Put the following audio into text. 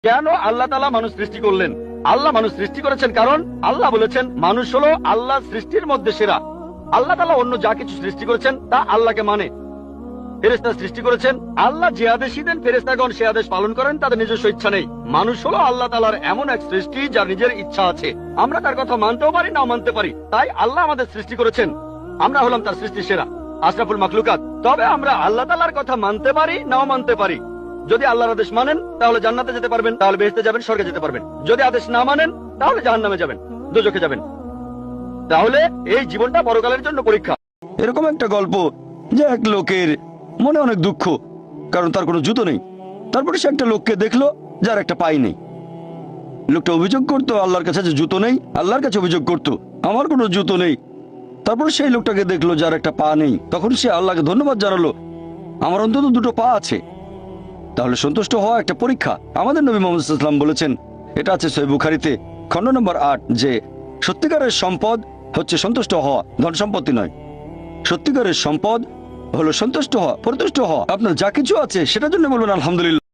কেন আল্লাহ তাআলা মানুষ সৃষ্টি করলেন? আল্লাহ মানুষ সৃষ্টি করেছেন কারণ আল্লাহ বলেছেন মানুষ হলো আল্লাহ সৃষ্টির মধ্যে সেরা। আল্লাহ তাআলা অন্য যা কিছু সৃষ্টি করেছেন তা আল্লাহকে মানে। ফেরেশতা সৃষ্টি করেছেন, আল্লাহ যে আদেশই দেন ফেরেশতাগণ সে আদেশ পালন করেন, তাদের নিজস্ব ইচ্ছা নেই। মানুষ হলো আল্লাহ তাআলার এমন এক সৃষ্টি যার নিজের ইচ্ছা আছে। আমরা তার কথা মানতেও পারি নাও মানতে পারি, তাই আল্লাহ আমাদের সৃষ্টি করেছেন, আমরা হলাম তার সৃষ্টি সেরা, আশরাফুল মাখলুকাত। তবে আমরা আল্লাহ তাআলার কথা মানতে পারি নাও মানতে পারি। যদি আল্লাহর আদেশ মানেন তাহলে জান্নাতে যেতে পারবেন, তাহলে বেহেশতে যাবেন, স্বর্গে যেতে পারবেন। যদি আদেশ না মানেন তাহলে জাহান্নামে যাবেন, দোজখে যাবেন। তাহলে এই জীবনটা পরকালের জন্য পরীক্ষা। এরকম একটা গল্প যে এক লোকের মনে অনেক দুঃখ, কারণ তার কোনো জুতো নেই। তারপরে সে একটা লোককে দেখলো যার একটা পাই নেই। লোকটা অভিযোগ করতো আল্লাহর কাছে যে জুতো নেই, আল্লাহর কাছে অভিযোগ করতো আমার কোনো জুতো নেই। তারপর সেই লোকটাকে দেখলো যার একটা পা নেই, তখন সে আল্লাহকে ধন্যবাদ জানালো, আমার অন্তত দুটো পা আছে। তাহলে সন্তুষ্ট হওয়া একটা পরীক্ষা। আমাদের নবী মুহাম্মদ সাল্লাল্লাহু আলাইহি ওয়াসাল্লাম বলেছেন, এটা আছে সহিহ বুখারীতে খণ্ড নম্বর 8, যে সত্যিকারের সম্পদ হচ্ছে সন্তুষ্ট হওয়া, ধন সম্পত্তি নয়। সত্যিকারের সম্পদ হলো সন্তুষ্ট হওয়া, পরিতুষ্ট হওয়া। আপনার যা কিছু আছে সেটার জন্য বলবেন আলহামদুলিল্লাহ।